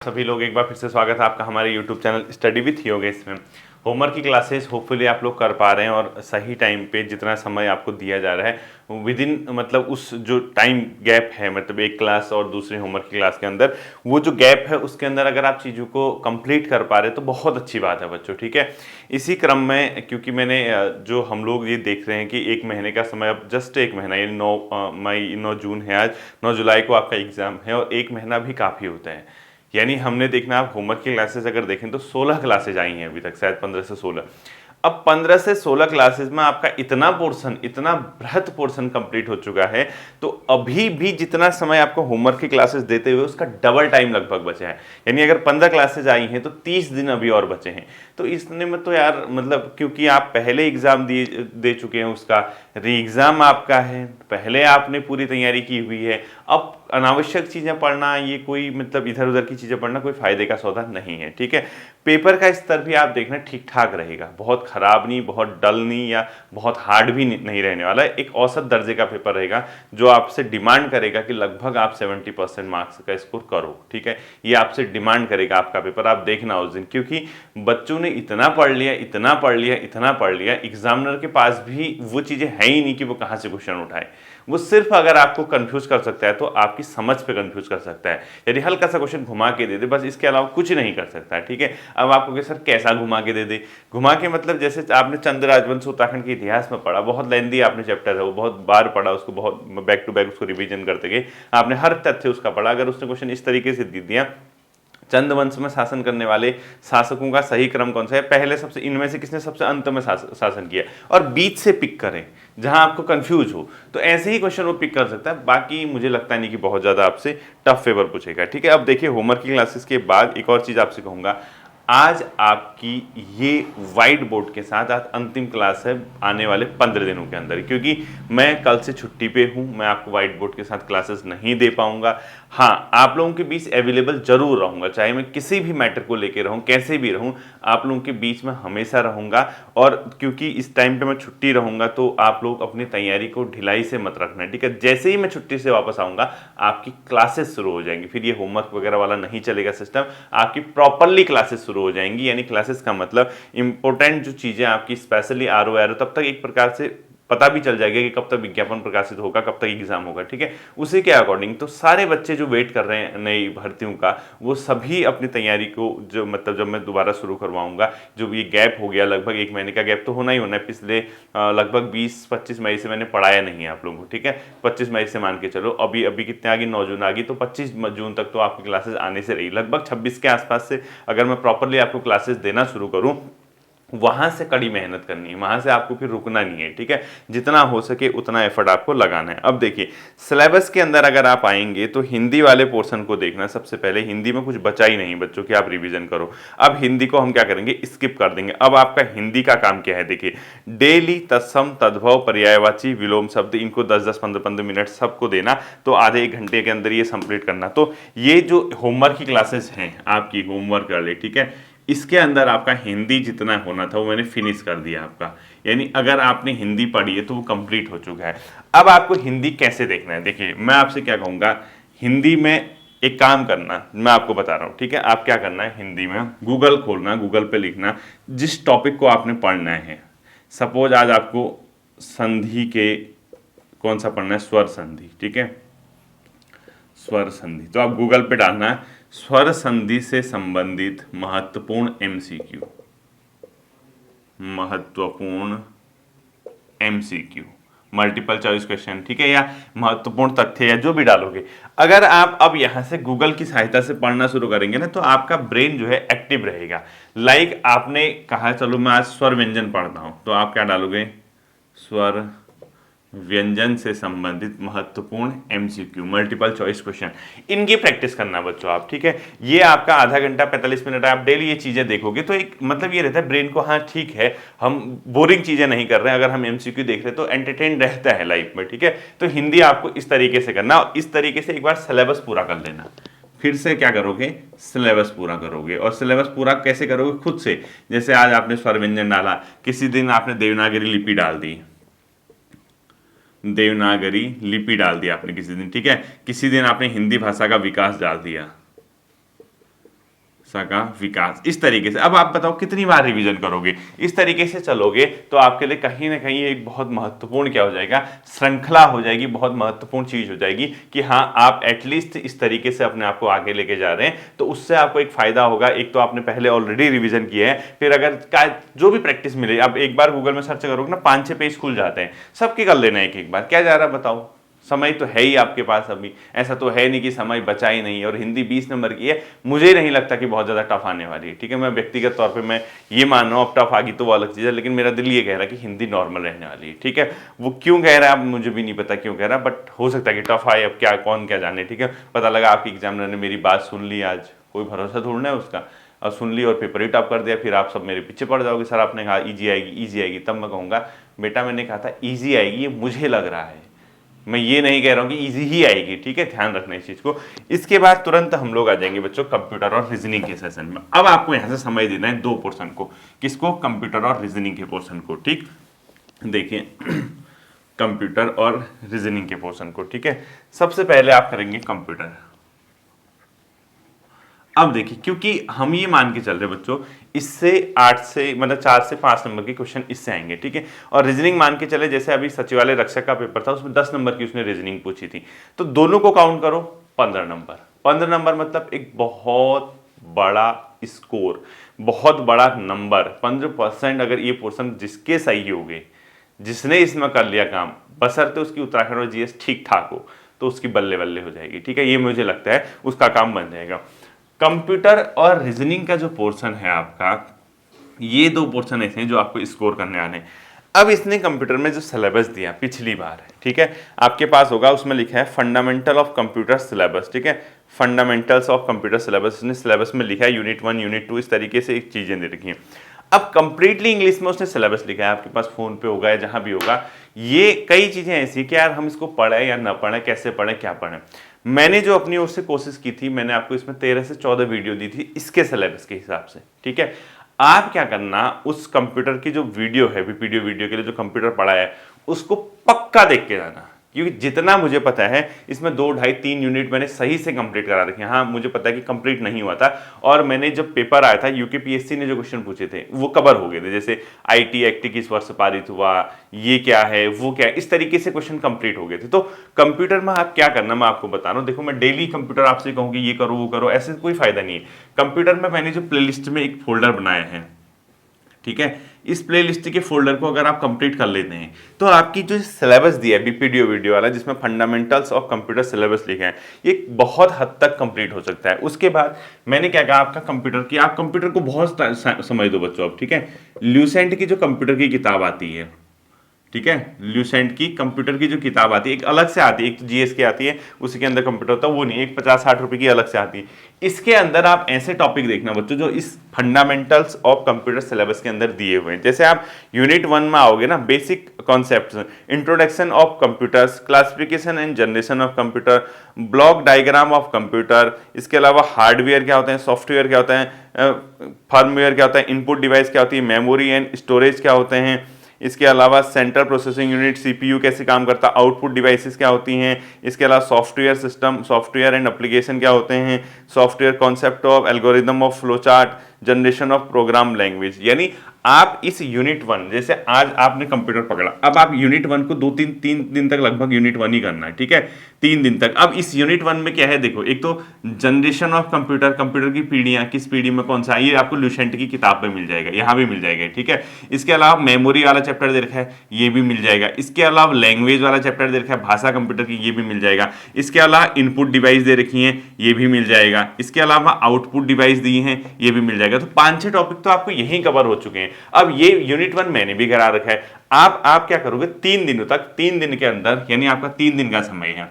सभी लोग एक बार फिर से स्वागत है आपका हमारे YouTube channel study with Yogesh में। होमवर्क की क्लासेस होपफुली आप लोग कर पा रहे हैं और सही टाइम पे जितना समय आपको दिया जा रहा है विद इन मतलब उस जो टाइम गैप है मतलब एक क्लास और दूसरी होमवर्क की क्लास के अंदर वो जो गैप है उसके अंदर अगर आप चीज़ों को कंप्लीट कर पा रहे हैं तो बहुत अच्छी बात है बच्चों। ठीक है, इसी क्रम में क्योंकि मैंने जो हम लोग ये देख रहे हैं कि एक महीने का समय, अब जस्ट एक महीना यानी 9 जून है आज, 9 जुलाई को आपका एग्ज़ाम है और एक महीना भी काफ़ी होता है। यानी हमने देखना आप होमवर्क की क्लासेस अगर देखें तो 16 क्लासेज आई हैं अभी तक, शायद 15 से 16। अब 15 से 16 क्लासेस में आपका इतना पोर्शन, इतना बृहत पोर्शन कंप्लीट हो चुका है, तो अभी भी जितना समय आपको होमवर्क की क्लासेस देते हुए उसका डबल टाइम लगभग बचा है। यानी अगर 15 क्लासेज आई हैं तो 30 दिन अभी और बचे हैं। तो इसने में तो यार मतलब क्योंकि आप पहले एग्जाम दे चुके हैं, उसका री एग्जाम आपका है, पहले आपने पूरी तैयारी की हुई है। अब अनावश्यक चीज़ें पढ़ना, ये कोई मतलब इधर उधर की चीज़ें पढ़ना कोई फायदे का सौदा नहीं है। ठीक है, पेपर का स्तर भी आप देखना ठीक ठाक रहेगा, बहुत खराब नहीं, बहुत डल नहीं या बहुत हार्ड भी नहीं रहने वाला है। एक औसत दर्जे का पेपर रहेगा जो आपसे डिमांड करेगा कि लगभग आप 70% मार्क्स का स्कोर करो। ठीक है, ये आपसे डिमांड करेगा आपका पेपर, आप देखना उस दिन, क्योंकि बच्चों ने इतना पढ़ लिया, इतना पढ़ लिया, इतना पढ़ लिया, एग्जामिनर के पास भी वो चीज़ें है ही नहीं कि वो कहाँ से क्वेश्चन उठाए। वो सिर्फ अगर आपको कंफ्यूज कर सकता है तो आपकी समझ पे कंफ्यूज कर सकता है, यदि हल्का सा क्वेश्चन घुमा के दे दे, बस इसके अलावा कुछ नहीं कर सकता है। ठीक है, अब आपको कि सर कैसा घुमा के दे दे, घुमा के मतलब जैसे आपने चंद्र राजवंश उत्तराखंड के इतिहास में पढ़ा, बहुत लेंदी आपने चैप्टर है वो, बहुत बार पढ़ा उसको, बहुत बैक टू बैक उसको रिवीजन करते गए, आपने हर तथ्य उसका पढ़ा। अगर उसने क्वेश्चन इस तरीके से दे दिया, चंद्रवंश में शासन करने वाले शासकों का सही क्रम कौन सा है, पहले सबसे इनमें से किसने सबसे अंत में शासन किया, और बीच से पिक करें जहां आपको कंफ्यूज हो, तो ऐसे ही क्वेश्चन वो पिक कर सकता है। बाकी मुझे लगता नहीं कि बहुत ज्यादा आपसे टफ पेपर पूछेगा। ठीक है, अब देखिए होमवर्क की क्लासेस के बाद एक और चीज आपसे कहूंगा, आज आपकी ये व्हाइट बोर्ड के साथ आज अंतिम क्लास है आने वाले 15 दिनों के अंदर, क्योंकि मैं कल से छुट्टी पे हूं, मैं आपको व्हाइट बोर्ड के साथ क्लासेस नहीं दे पाऊंगा। हाँ, आप लोगों के बीच अवेलेबल जरूर रहूंगा, चाहे मैं किसी भी मैटर को लेकर रहूं, कैसे भी रहूं, आप लोगों के बीच में हमेशा रहूंगा। और क्योंकि इस टाइम पे मैं छुट्टी रहूंगा तो आप लोग अपनी तैयारी को ढिलाई से मत रखना। ठीक है, जैसे ही मैं छुट्टी से वापस आऊंगा आपकी क्लासेस शुरू हो जाएंगी, फिर ये होमवर्क वगैरह वाला नहीं चलेगा सिस्टम, आपकी प्रॉपरली क्लासेस शुरू हो जाएंगी। यानी क्लासेस का मतलब इंपॉर्टेंट जो चीजें आपकी स्पेशली आरओ एरो तब तक एक प्रकार से पता भी चल जाएगा कि कब तक विज्ञापन प्रकाशित होगा, कब तक एग्जाम होगा। ठीक है, उसी के अकॉर्डिंग तो सारे बच्चे जो वेट कर रहे हैं नई भर्तियों का, वो सभी अपनी तैयारी को जो मतलब जब मैं दोबारा शुरू करवाऊंगा, जो ये गैप हो गया, लगभग एक महीने का गैप तो होना ही होना है, पिछले लगभग 20-25 मई से मैंने पढ़ाया नहीं है आप लोगों को। ठीक है, 25 मई से मान के चलो, अभी अभी कितने आ गई, 9 जून आ गई, तो 25 जून तक तो आपकी क्लासेस आने से रही, लगभग 26 के आसपास से अगर मैं प्रॉपरली आपको क्लासेस देना शुरू करूँ, वहां से कड़ी मेहनत करनी है, वहां से आपको फिर रुकना नहीं है। ठीक है, जितना हो सके उतना एफर्ट आपको लगाना है। अब देखिए सिलेबस के अंदर अगर आप आएंगे तो हिंदी वाले पोर्शन को देखना, सबसे पहले हिंदी में कुछ बचा ही नहीं बच्चों की, आप रिवीजन करो। अब हिंदी को हम क्या करेंगे, स्किप कर देंगे। अब आपका हिंदी का काम क्या है, देखिए डेली तत्सम तद्भव पर्यायवाची विलोम शब्द, इनको 10-10 15-15 मिनट सबको देना, तो आधे एक घंटे के अंदर ये कंप्लीट करना। तो ये जो होमवर्क की क्लासेस हैं आपकी, होमवर्क वाले, ठीक है, इसके अंदर आपका हिंदी जितना होना था वो मैंने फिनिश कर दिया आपका। यानी अगर आपने हिंदी पढ़ी है तो वो कंप्लीट हो चुका है। अब आपको हिंदी कैसे देखना है, देखिए मैं आपसे क्या कहूँगा, हिंदी में एक काम करना, मैं आपको बता रहा हूँ। ठीक है, आप क्या करना है, हिंदी में गूगल खोलना, गूगल पे लिखना जिस टॉपिक को आपने पढ़ना है। सपोज आज आपको संधि के कौन सा पढ़ना है, स्वर संधि। ठीक है, स्वर संधि, तो आप गूगल पे डालना स्वर संधि से संबंधित महत्वपूर्ण एमसीक्यू, महत्वपूर्ण एमसीक्यू, मल्टीपल चॉइस क्वेश्चन। ठीक है, या महत्वपूर्ण तथ्य, या जो भी डालोगे, अगर आप अब यहां से गूगल की सहायता से पढ़ना शुरू करेंगे ना, तो आपका ब्रेन जो है एक्टिव रहेगा। लाइक आपने कहा चलो मैं आज स्वर व्यंजन पढ़ता हूं, तो आप क्या डालोगे, स्वर व्यंजन से संबंधित महत्वपूर्ण एमसीक्यू, मल्टीपल चॉइस क्वेश्चन, इनकी प्रैक्टिस करना बच्चों आप। ठीक है, ये आपका आधा घंटा 45 मिनट आप डेली ये चीजें देखोगे तो एक मतलब ये रहता है ब्रेन को, हाँ ठीक है हम बोरिंग चीजें नहीं कर रहे हैं, अगर हम एमसीक्यू देख रहे हैं तो एंटरटेन रहता है लाइफ में। ठीक है, तो हिंदी आपको इस तरीके से करना, और इस तरीके से एक बार सिलेबस पूरा कर लेना। फिर से क्या करोगे, सिलेबस पूरा करोगे। और सिलेबस पूरा कैसे करोगे, खुद से, जैसे आज आपने स्वर व्यंजन डाला, किसी दिन आपने देवनागरी लिपि डाल दी, देवनागरी लिपि डाल दिया आपने किसी दिन। ठीक है, किसी दिन आपने हिंदी भाषा का विकास डाल दिया, का विकास, इस तरीके से। अब आप बताओ कितनी बार रिवीजन करोगे? इस तरीके से चलोगे तो आपके लिए कहीं ना कहीं एक बहुत महत्वपूर्ण क्या हो जाएगा, श्रृंखला हो जाएगी, बहुत महत्वपूर्ण चीज हो जाएगी कि हाँ आप एटलीस्ट इस तरीके से अपने आप को आगे लेके जा रहे हैं, तो उससे आपको एक फायदा होगा। एक तो आपने पहले ऑलरेडी रिवीजन किया है, फिर अगर जो भी प्रैक्टिस मिले, आप एक बार गूगल में सर्च करोगे ना 5-6 पेज खुल जाते हैं, सबके कर लेना एक बार। क्या जा रहा है बताओ, समय तो है ही आपके पास अभी, ऐसा तो है नहीं कि समय बचा ही नहीं। और हिंदी 20 नंबर की है, मुझे नहीं लगता कि बहुत ज़्यादा टफ आने वाली है, ठीक है। मैं व्यक्तिगत तौर पे मैं ये मान रहा हूँ, अब टफ आ गई तो वो अलग चीज़ है, लेकिन मेरा दिल ये कह रहा है कि हिंदी नॉर्मल रहने वाली है, ठीक है। वो क्यों कह रहा है अब मुझे भी नहीं पता क्यों कह रहा है, बट हो सकता है कि टफ आए, अब क्या कौन क्या जाने, ठीक है। पता लगा आपके एग्जामिनर ने मेरी बात सुन ली, आज कोई भरोसा थोड़ना है उसका, और सुन ली और पेपर ही टॉप कर दिया, फिर आप सब मेरे पीछे पड़ जाओगे। सर आपने कहा ईजी आएगी, ईजी आएगी, तब मैं कहूँगा बेटा मैंने कहा था ईजी आएगी, ये मुझे लग रहा है, मैं ये नहीं कह रहा हूं कि इजी ही आएगी, ठीक है। ध्यान रखना इस चीज को। इसके बाद तुरंत हम लोग आ जाएंगे बच्चों कंप्यूटर और रीजनिंग के सेशन में। अब आपको यहां से समझ देना है दो पोर्शन को, किसको, कंप्यूटर और रीजनिंग के पोर्शन को, ठीक। देखिए कंप्यूटर और रीजनिंग के पोर्शन को, ठीक है। सबसे पहले आप करेंगे कंप्यूटर। अब देखिए, क्योंकि हम ये मान के चल रहे बच्चों, इससे 8 से मतलब 4 से 5 नंबर के क्वेश्चन इससे आएंगे, ठीक है। और रीजनिंग मान के चले, जैसे अभी सचिवालय रक्षक का पेपर था, उसमें 10 नंबर की उसने रीजनिंग पूछी थी, तो दोनों को काउंट करो 15 नंबर। 15 नंबर मतलब एक बहुत बड़ा स्कोर, बहुत बड़ा नंबर। 15% अगर ये पोर्शन जिसके सही हो गए, जिसने इसमें कर लिया काम, बशर्ते उसकी उत्तराखंड और जीएस ठीक ठाक हो, तो उसकी बल्ले बल्ले हो जाएगी, ठीक है। ये मुझे लगता है उसका काम बन जाएगा। कंप्यूटर और रीजनिंग का जो पोर्शन है आपका, ये दो पोर्शन ऐसे हैं जो आपको स्कोर करने आने हैं। अब इसने कंप्यूटर में जो सिलेबस दिया पिछली बार है, ठीक है, आपके पास होगा, उसमें लिखा है फंडामेंटल ऑफ कंप्यूटर सिलेबस, ठीक है। फंडामेंटल्स ऑफ कंप्यूटर सिलेबस, इसने सिलेबस में लिखा है यूनिट 1 यूनिट 2 इस तरीके से एक चीजें दे रखी हैं। अब कंप्लीटली इंग्लिश में उसने सिलेबस लिखा है, आपके पास फोन पे होगा या जहां भी होगा। ये कई चीजें ऐसी कि यार हम इसको पढ़े या ना पढ़े, कैसे पढ़े क्या पढ़े। मैंने जो अपनी ओर से कोशिश की थी, मैंने आपको इसमें 13 से 14 वीडियो दी थी इसके सिलेबस के हिसाब से, ठीक है। आप क्या करना, उस कंप्यूटर की जो वीडियो है, वीडियो के लिए जो कंप्यूटर पढ़ा है, उसको पक्का देख के जाना, क्योंकि जितना मुझे पता है इसमें 2, 2.5, 3 यूनिट मैंने सही से कंप्लीट करा रखे हैं। हाँ मुझे पता है कि कंप्लीट नहीं हुआ था, और मैंने जब पेपर आया था यूकेपीएससी ने जो क्वेश्चन पूछे थे वो कवर हो गए थे, जैसे आईटी एक्ट किस वर्ष पारित हुआ, ये क्या है वो क्या है, इस तरीके से क्वेश्चन कंप्लीट हो गए थे। तो कंप्यूटर में आप क्या करना, मैं आपको बता रहा हूँ। देखो मैं डेली कंप्यूटर आपसे कहूँ कि ये करो वो करो, ऐसे कोई फायदा नहीं है। कंप्यूटर में मैंने जो प्लेलिस्ट में एक फोल्डर बनाया है, ठीक है, इस प्लेलिस्ट के फोल्डर को अगर आप कंप्लीट कर लेते हैं, तो आपकी जो सिलेबस दिया है बीपीडीओ वीडियो वाला, जिसमें फंडामेंटल्स ऑफ कंप्यूटर सिलेबस लिखा है, ये बहुत हद तक कंप्लीट हो सकता है। उसके बाद मैंने क्या कहा, आपका कंप्यूटर की, आप कंप्यूटर को बहुत समझ दो बच्चों अब, ठीक है। ल्यूसेंट की जो कंप्यूटर की किताब आती है, ठीक है, ल्यूसेंट की कंप्यूटर की जो किताब आती है, एक अलग से आती है, एक तो जीएस की आती है, उसी के अंदर कंप्यूटर होता है, वो नहीं, एक 50-60 रुपए की अलग से आती है। इसके अंदर आप ऐसे टॉपिक देखना बच्चों जो इस फंडामेंटल्स ऑफ कंप्यूटर सिलेबस के अंदर दिए हुए हैं। जैसे आप यूनिट 1 में आओगे ना, basic concepts, introduction of computers, classification and generation of computer, block diagram of computer, इसके अलावा हार्डवेयर क्या होते हैं, सॉफ्टवेयर क्या होता है, फर्मवेयर क्या होता है, इनपुट डिवाइस क्या होती है, मेमोरी एंड स्टोरेज क्या होते हैं, इसके अलावा सेंट्रल प्रोसेसिंग यूनिट सीपीयू कैसे काम करता है, आउटपुट डिवाइसेस क्या होती हैं, इसके अलावा software system, software and application क्या होते हैं, software concept of algorithm of flow chart, generation of programme language. यानी आप इस यूनिट 1, जैसे आज आपने कंप्यूटर पकड़ा, अब आप यूनिट 1 को 2-3 दिन तक लगभग यूनिट 1 ही करना है, ठीक है, 3 दिन तक। अब इस यूनिट 1 में क्या है देखो, एक तो जनरेशन ऑफ कंप्यूटर, कंप्यूटर की पीढ़ियां, किस पीढ़ी में कौन सा, ये आपको ल्यूसेंट की किताब में मिल जाएगा, यहाँ भी मिल जाएगा, ठीक है। इसके अलावा मेमोरी वाला चैप्टर दे रखा है, ये भी मिल जाएगा। इसके अलावा लैंग्वेज वाला चैप्टर दे रखा है, भाषा कंप्यूटर की, ये भी मिल जाएगा। इसके अलावा इनपुट डिवाइस दे रखी है, ये भी मिल जाएगा। इसके अलावा आउटपुट डिवाइस दी है, ये भी मिल जाएगा। तो 5-6 टॉपिक तो आपको यहीं कवर हो चुके हैं। अब ये यूनिट 1 मैंने भी करा रखा है। आप क्या करोगे, 3 दिनों तक, 3 दिन के अंदर, यानी आपका 3 दिन का समय है,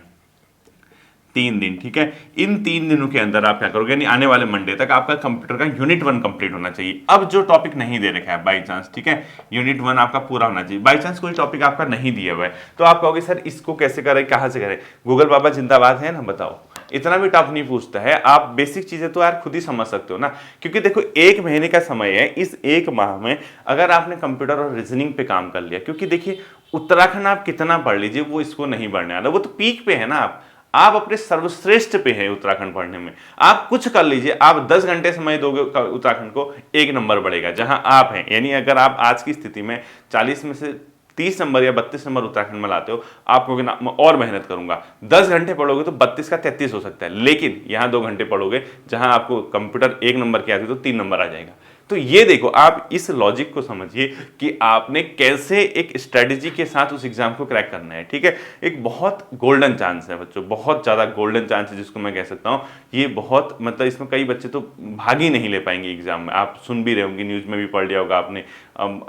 3 दिन, ठीक है। इन 3 दिनों के अंदर आप क्या करोगे, यानी आने वाले मंडे तक आपका कंप्यूटर का यूनिट 1 कंप्लीट होना चाहिए। अब जो टॉपिक नहीं दे रखा है बाई चांस, ठीक है, यूनिट 1 आपका पूरा होना चाहिए, बाई चांस कोई टॉपिक आपका नहीं दिया हुआ है, तो आप कहोगे सर इसको कैसे करें, कहां से करें, गूगल बाबा जिंदाबाद है ना, बताओ, इतना भी टफ नहीं पूछता है। आप बेसिक चीजें तो यार खुद ही समझ सकते हो ना, क्योंकि देखो 1 महीने का समय है, इस 1 माह में अगर आपने कंप्यूटर और रीजनिंग पे काम कर लिया, क्योंकि देखिए उत्तराखंड आप कितना पढ़ लीजिए वो इसको नहीं बढ़ने वाला, वो तो पीक पे है ना। आप अपने सर्वश्रेष्ठ पे हैं उत्तराखंड पढ़ने में, आप कुछ कर लीजिए, आप 10 घंटे समय दोगे उत्तराखंड को, 1 नंबर बढ़ेगा जहां आप हैं। यानी अगर आप आज की स्थिति में 40 में से 30 नंबर या 32 नंबर उत्तराखंड में लाते हो, आप कहोगे ना मैं और मेहनत करूंगा, 10 घंटे पढ़ोगे तो 32 का 33 हो सकता है, लेकिन यहां 2 घंटे पढ़ोगे, जहां आपको कंप्यूटर 1 नंबर की आती तो 3 नंबर आ जाएगा। तो ये देखो, आप इस लॉजिक को समझिए कि आपने कैसे एक स्ट्रेटेजी के साथ उस एग्जाम को क्रैक करना है। ठीक है, एक बहुत गोल्डन चांस है बच्चों, बहुत ज्यादा गोल्डन चांस है जिसको मैं कह सकता हूं। ये बहुत मतलब इसमें कई बच्चे तो भाग ही नहीं ले पाएंगे एग्जाम में। आप सुन भी रहे होंगे, न्यूज में भी पढ़ लिया होगा आपने,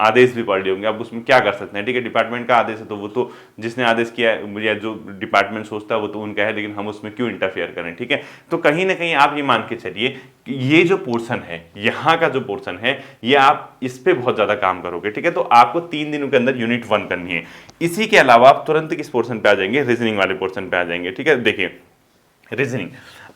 आदेश भी पढ़ लिए होंगे। अब उसमें क्या कर सकते हैं, ठीक है, डिपार्टमेंट का आदेश है तो वो तो जिसने आदेश किया है या जो डिपार्टमेंट सोचता है वो तो उनका है, लेकिन हम उसमें क्यों इंटरफेयर करें। ठीक है, तो कहीं ना कहीं आप ये मान के चलिए कि ये जो पोर्शन है, यहाँ का जो पोर्शन है, ये आप इस पे बहुत ज्यादा काम करोगे। ठीक है, तो आपको 3 दिनों के अंदर यूनिट 1 करनी है। इसी के अलावा आप तुरंत किस पोर्शन पे आ जाएंगे, रीजनिंग वाले पोर्शन पे आ जाएंगे। ठीक है, देखिए रीजनिंग,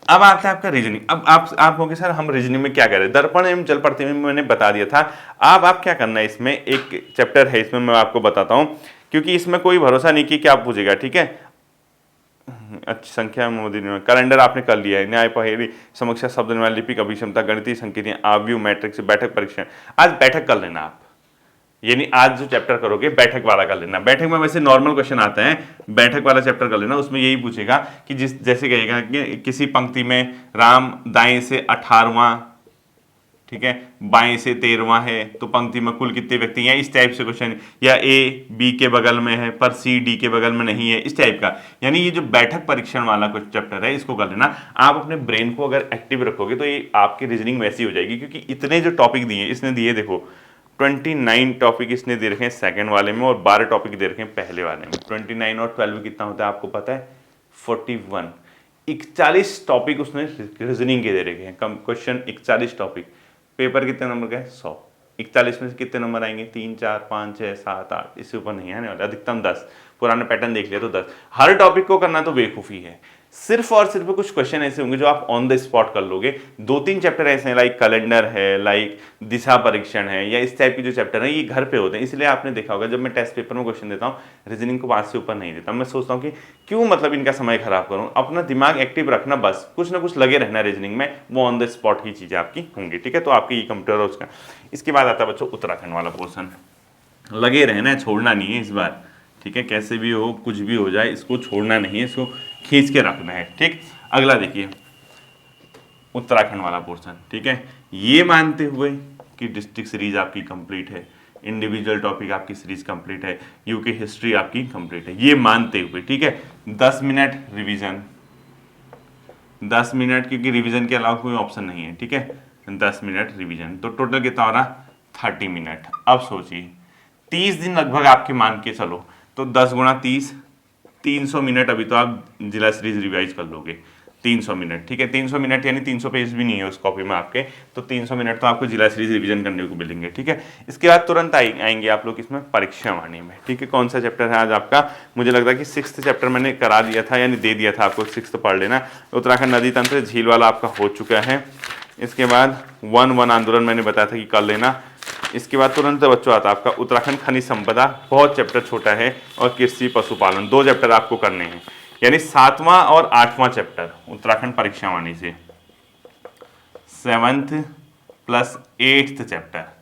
अब आता है आपका रीजनिंग। अब आप होंगे सर हम रीजनिंग में क्या करें, दर्पण एवं जल प्रतिबिंब में मैंने बता दिया था। अब आप क्या करना है, इसमें एक चैप्टर है, इसमें मैं आपको बताता हूं, क्योंकि इसमें कोई भरोसा नहीं कि क्या पूछेगा। ठीक है, अच्छी संख्या में कैलेंडर आपने कर लिया है, न्याय पहेली, समीक्षा, शब्द निर्माण, लिपिक अभिक्षमता, गणितीय संकेतियां, आव्यूह, मैट्रिक्स, बैठक परीक्षण। आज बैठक कर लेना आप, यानी आज जो चैप्टर करोगे बैठक वाला कर लेना। बैठक में वैसे नॉर्मल क्वेश्चन आते हैं, बैठक वाला चैप्टर कर लेना। उसमें यही पूछेगा कि जिस जैसे कहेगा कि किसी पंक्ति में राम दाएं से 18वां, ठीक है, बाएं से 13वां है, तो पंक्ति में कुल कितने व्यक्ति हैं, इस टाइप से क्वेश्चन। या ए बी के बगल में है पर सी डी के बगल में नहीं है, इस टाइप का। यानी ये जो बैठक परीक्षण वाला कुछ चैप्टर है, इसको कर लेना। आप अपने ब्रेन को अगर एक्टिव रखोगे तो ये आपकी रीजनिंग वैसी हो जाएगी, क्योंकि इतने जो टॉपिक दिए इसने दिए, देखो 29 टॉपिक इसने दे रखे हैं सेकंड वाले में, और 12 टॉपिक दे रखे हैं पहले वाले में। 29 और 12 कितना होता है आपको पता है, 41। 41 टॉपिक उसने रीजनिंग के दे रखे हैं, कम क्वेश्चन 41 टॉपिक। पेपर कितने नंबर का है, 100। 41 में से कितने नंबर आएंगे, 3 4 5 6 7 8, इससे ऊपर नहीं आने वाले, अधिकतम 10। पुराना पैटर्न देख लिया तो 10। हर टॉपिक को करना तो बेवकूफ़ी है। सिर्फ और सिर्फ कुछ क्वेश्चन ऐसे होंगे जो आप ऑन द स्पॉट कर लोगे। 2-3 चैप्टर ऐसे हैं, लाइक कैलेंडर है, लाइक दिशा परीक्षण है, या इस टाइप के जो चैप्टर हैं ये घर पे होते हैं। इसलिए आपने देखा होगा जब मैं टेस्ट पेपर में क्वेश्चन देता हूँ, रीजनिंग को 5 से ऊपर नहीं देता। मैं सोचता हूँ कि क्यों मतलब इनका समय खराब करूँ, अपना दिमाग एक्टिव रखना, बस कुछ ना कुछ लगे रहना रीजनिंग में, वो ऑन द स्पॉट ही चीज़ें आपकी होंगी। ठीक है, तो आपकी ये कंप्यूटर है उसका। इसके बाद आता है बच्चों उत्तराखंड वाला पोर्सन। लगे रहना है, छोड़ना नहीं है इस बार। ठीक है, कैसे भी हो, कुछ भी हो जाए, इसको छोड़ना नहीं है, इसको खींच के रखना है। ठीक, अगला देखिए उत्तराखंड वाला पोर्शन। ठीक है, ये मानते हुए कि डिस्ट्रिक्ट सीरीज आपकी कंप्लीट है, इंडिविजुअल टॉपिक आपकी सीरीज कंप्लीट है, यूके हिस्ट्री आपकी कंप्लीट है, ये मानते हुए, ठीक है, 10 मिनट रिवीजन, 10 मिनट, क्योंकि रिवीजन के अलावा कोई ऑप्शन नहीं है। ठीक है, 10 मिनट रिवीजन, तो टोटल कितना हो रहा, 30 मिनट। अब सोचिए 30 दिन लगभग आपके मान के चलो, तो 10 गुणा 30, 300 मिनट अभी तो आप जिला सीरीज रिवाइज कर लोगे। 300 मिनट, ठीक है, 300 मिनट यानी 300 पेज भी नहीं है उस कॉपी में आपके, तो 300 मिनट तो आपको जिला सीरीज रिवीजन करने को मिलेंगे। ठीक है, इसके बाद तुरंत आएंगे आप लोग इसमें परीक्षा वाणी में। ठीक है, कौन सा चैप्टर है आज आपका, मुझे लगता है कि 6th चैप्टर मैंने करा दिया था, यानी दे दिया था आपको, 6th पढ़ लेना। उत्तराखंड नदी तंत्र झील वाला आपका हो चुका है। इसके बाद वन आंदोलन मैंने बताया था कि कर लेना। इसके बाद तुरंत बच्चों आता है आपका उत्तराखंड खनिज संपदा, बहुत चैप्टर छोटा है, और कृषि पशुपालन, 2 चैप्टर आपको करने हैं, यानी 7वां और 8वां चैप्टर उत्तराखंड परीक्षा वाणी से, 7th प्लस 8th चैप्टर,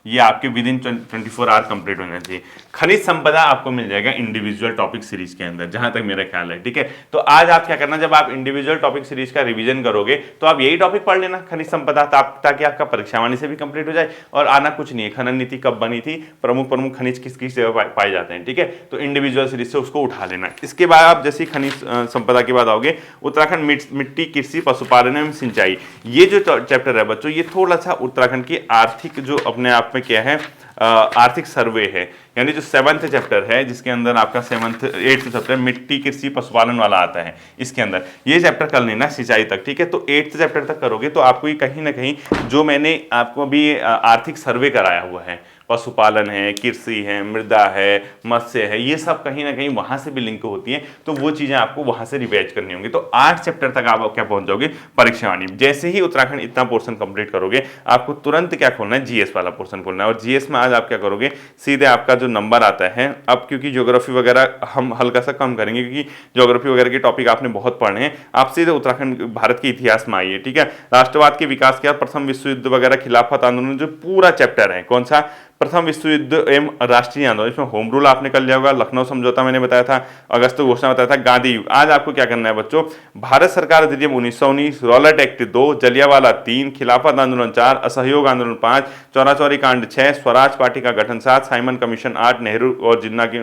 ये आपके विद इन 24 आवर कंप्लीट होना चाहिए। खनिज संपदा आपको मिल जाएगा इंडिविजुअल टॉपिक सीरीज के अंदर, जहां तक मेरा ख्याल है। ठीक है, तो आज आप क्या करना, जब आप इंडिविजुअल टॉपिक सीरीज का रिवीजन करोगे तो आप यही टॉपिक पढ़ लेना, खनिज संपदा, ताकि आपका परीक्षावाणी से भी कंप्लीट हो जाए। और आना कुछ नहीं है, खनन नीति कब बनी थी, प्रमुख खनिज किस किस जगह पाए जाते हैं। ठीक है, तो इंडिविजुअल सीरीज से उसको उठा लेना। इसके बाद आप जैसे खनिज संपदा के बाद आओगे उत्तराखंड मिट्टी, कृषि, पशुपालन एवं सिंचाई, ये जो चैप्टर है बच्चों, ये थोड़ा सा उत्तराखंड की आर्थिक जो अपने आप में क्या है, आर्थिक सर्वे है, यानी जो 7th चैप्टर है, जिसके अंदर आपका 8th चैप्टर मिट्टी, कृषि, पशुपालन वाला आता है, इसके अंदर ये चैप्टर कर लेना सिंचाई तक। ठीक है, तो 8th चैप्टर तक करोगे तो आपको ये कहीं ना कहीं जो मैंने आपको अभी आर्थिक सर्वे कराया हुआ है पशुपालन है, कृषि है, मृदा है, मत्स्य है, ये सब कहीं ना कहीं वहां से भी लिंक होती है, तो वो चीजें आपको वहां से रिवाइज करनी होंगी। तो 8 चैप्टर तक आप क्या पहुंच जाओगे, परीक्षावाणी। जैसे ही उत्तराखंड इतना पोर्शन कंप्लीट करोगे, आपको तुरंत क्या खोलना है, जीएस वाला पोर्शन खोलना है। और जीएस में आज आप क्या करोगे, सीधे आपका जो नंबर आता है, अब क्योंकि ज्योग्राफी वगैरह हम हल्का सा कम करेंगे क्योंकि ज्योग्राफी वगैरह के टॉपिक आपने बहुत पढ़े हैं, आप सीधे उत्तराखंड भारत के इतिहास में आइए, ठीक है। राष्ट्रवाद के विकास के बाद प्रथम विश्व युद्ध वगैरह, खिलाफत आंदोलन, जो पूरा चैप्टर है, कौन सा, प्रथम विश्व युद्ध एवं राष्ट्रीय आंदोलन, इसमें होम रूल आपने कर लिया होगा, लखनऊ समझौता मैंने बताया था, अगस्त घोषणा बताया था, गांधी युग। आज आपको क्या करना है बच्चों, भारत सरकार अधिनियम 1919, रॉलेट एक्ट 2, जलियांवाला 3, खिलाफत आंदोलन 4, असहयोग आंदोलन 5, चौरा चौरी कांड 6, स्वराज पार्टी का गठन 7, साइमन कमीशन 8, नेहरू और जिन्ना की,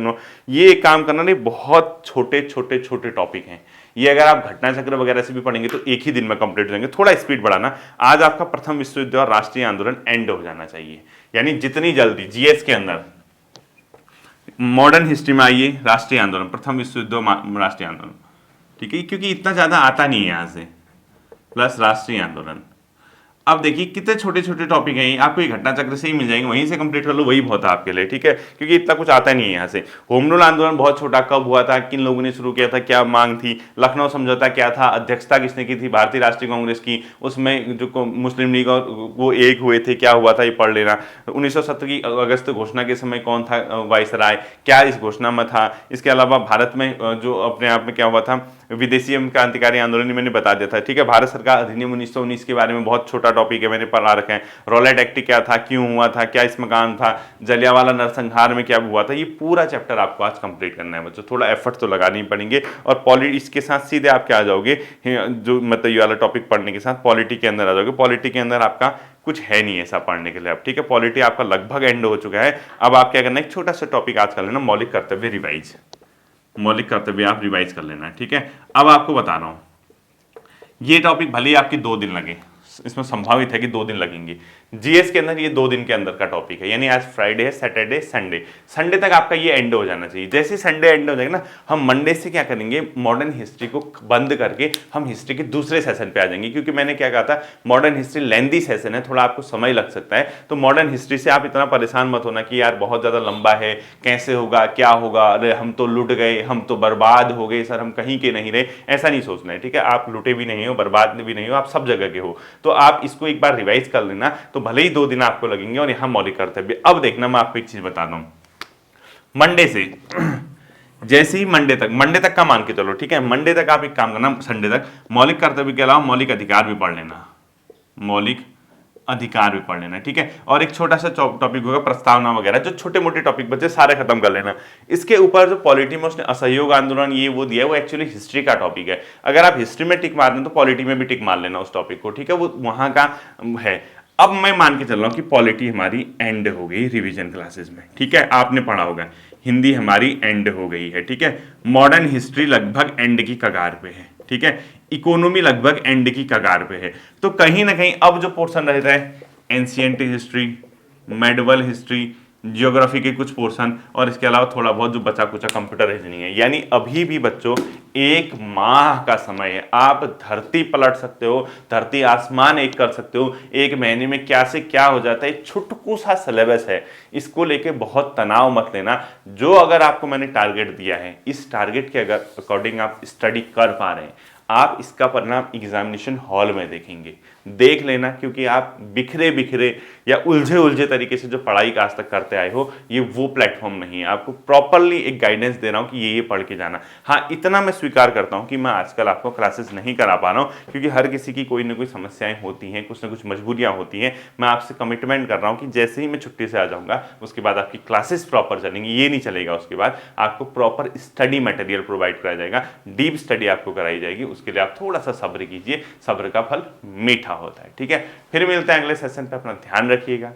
ये एक काम करना नहीं, बहुत छोटे छोटे छोटे टॉपिक हैं ये। अगर आप घटना चक्र वगैरह से भी पढ़ेंगे तो एक ही दिन में कंप्लीट हो जाएंगे। थोड़ा स्पीड बढ़ाना। आज आपका प्रथम विश्व युद्ध और राष्ट्रीय आंदोलन एंड हो जाना चाहिए, यानी जितनी जल्दी जीएस के अंदर मॉडर्न हिस्ट्री में आइए, राष्ट्रीय आंदोलन, प्रथम विश्व युद्ध राष्ट्रीय आंदोलन, ठीक है, क्योंकि इतना ज्यादा आता नहीं है यहां से, प्लस राष्ट्रीय आंदोलन। अब देखिए कितने छोटे छोटे टॉपिक हैं, आपको ये घटना चक्र से ही मिल जाएंगे, वहीं से कंप्लीट कर लो, वही बहुत है आपके लिए, ठीक है, क्योंकि इतना कुछ आता नहीं है यहाँ से। होम रूल आंदोलन बहुत छोटा, कब हुआ था, किन लोगों ने शुरू किया था, क्या मांग थी, लखनऊ समझौता क्या था, अध्यक्षता किसने की थी, भारतीय राष्ट्रीय कांग्रेस की, उसमें जो मुस्लिम लीग और वो एक हुए थे, क्या हुआ था, ये पढ़ लेना। 1970 की अगस्त घोषणा के समय कौन था वायसराय, क्या इस घोषणा में था। इसके अलावा भारत में जो अपने आप में क्या हुआ था, विदेशी एवं क्रांतिकारी आंदोलन मैंने बता दिया था, ठीक है। भारत सरकार अधिनियम 1919 के बारे में बहुत छोटा टॉपिक है, मैंने पढ़ा रखा है। रॉलेट एक्ट क्या था, क्यों हुआ था, क्या इसमें काम था, जलियांवाला नरसंहार में क्या हुआ था, ये पूरा चैप्टर आपको आज कंप्लीट करना है बच्चों। थोड़ा एफर्ट तो लगाने ही पड़ेंगे। और पॉलिटी इसके साथ सीधे आप क्या आ जाओगे, जो मतलब ये वाला टॉपिक पढ़ने के साथ पॉलिटी के अंदर आ जाओगे। पॉलिटी के अंदर आपका कुछ है नहीं ऐसा पढ़ने के लिए अब, ठीक है। पॉलिटी आपका लगभग एंड हो चुका है। अब आप क्या करना है, एक छोटा सा टॉपिक आज कर लेना, मौलिक कर्तव्य रिवाइज। मौलिक कर्तव्य आप रिवाइज कर लेना, ठीक है। अब आपको बता रहा हूं, ये टॉपिक भले ही आपके 2 दिन लगे, इसमें संभावित है कि 2 दिन लगेंगे। जीएस के अंदर ये 2 दिन के अंदर का टॉपिक है, यानी आज फ्राइडे है, सैटरडे, संडे, संडे तक आपका ये एंड हो जाना चाहिए। जैसे संडे एंड हो जाएगा ना, हम मंडे से क्या करेंगे, मॉडर्न हिस्ट्री को बंद करके हम हिस्ट्री के दूसरे सेशन पे आ जाएंगे। क्योंकि मैंने क्या कहा था, मॉडर्न हिस्ट्री लेंदी सेशन है, थोड़ा आपको समय लग सकता है। तो मॉडर्न हिस्ट्री से आप इतना परेशान मत होना कि यार बहुत ज्यादा लंबा है, कैसे होगा, क्या होगा, अरे हम तो लुट गए, हम तो बर्बाद हो गए सर, हम कहीं के नहीं रहे, ऐसा नहीं सोचना है, ठीक है। आप लुटे भी नहीं हो, बर्बाद भी नहीं हो, आप सब जगह के हो। तो आप इसको एक बार रिवाइज कर लेना, तो भले ही 2 दिन आपको लगेंगे। और यहां मौलिक कर्तव्य, अब देखना मैं आपको एक चीज बता दूं, मंडे से जैसे ही मंडे तक का मान के चलो, ठीक है। मंडे तक आप एक काम करना, संडे तक मौलिक कर्तव्य के अलावा मौलिक अधिकार भी पढ़ लेना, मौलिक अधिकार भी पढ़ लेना, ठीक है। और एक छोटा सा टॉपिक होगा प्रस्तावना वगैरह, जो छोटे मोटे टॉपिक बचे सारे खत्म कर लेना। इसके ऊपर जो पॉलिटी में उसने असहयोग आंदोलन ये वो दिया है, वो एक्चुअली हिस्ट्री का टॉपिक है। अगर आप हिस्ट्री में टिक मार दें तो पॉलिटी में भी टिक मार लेना उस टॉपिक को, ठीक है, वो वहां का है। अब मैं मान के चल रहा हूं कि पॉलिटी हमारी एंड हो गई रिवीजन क्लासेस में, ठीक है, आपने पढ़ा होगा। हिंदी हमारी एंड हो गई है, ठीक है। मॉडर्न हिस्ट्री लगभग एंड की कगार पे है, ठीक है। इकोनॉमी लगभग एंड की कगार पे है। तो कहीं ना कहीं अब जो पोर्शन रहता है, ancient history, medieval history, geography के कुछ पोर्शन, और इसके अलावा थोड़ा बहुत जो बचा कुचा कंप्यूटर रीजनिंग है। यानी अभी भी बच्चों 1 माह का समय है, आप धरती पलट सकते हो, धरती आसमान एक कर सकते हो। 1 महीने में क्या से क्या हो जाता है, छुटकू सा सिलेबस है, इसको लेके बहुत तनाव मत लेना। जो अगर आपको मैंने टारगेट दिया है, इस टारगेट के अगर अकॉर्डिंग आप स्टडी कर पा रहे हैं, आप इसका परिणाम एग्जामिनेशन हॉल में देखेंगे, देख लेना। क्योंकि आप बिखरे या उलझे तरीके से जो पढ़ाई का आज तक करते आए हो, ये वो प्लेटफॉर्म नहीं है। आपको प्रॉपरली एक गाइडेंस दे रहा हूं कि ये पढ़ के जाना। हाँ, इतना मैं स्वीकार करता हूं कि मैं आजकल आपको क्लासेस नहीं करा पा रहा हूं, क्योंकि हर किसी की कोई ना कोई समस्याएं होती हैं, कुछ ना कुछ मजबूरियां होती हैं। मैं आपसे कमिटमेंट कर रहा हूं कि जैसे ही मैं छुट्टी से आ जाऊंगा, उसके बाद आपकी क्लासेस प्रॉपर चलेंगी। ये नहीं चलेगा, उसके बाद आपको प्रॉपर स्टडी मटेरियल प्रोवाइड कराया जाएगा, डीप स्टडी आपको कराई जाएगी। उसके लिए आप थोड़ा सा सब्र कीजिए, सब्र का फल मीठा होता है, ठीक है। फिर मिलते हैं अगले सेशन पे, अपना ध्यान रखिएगा।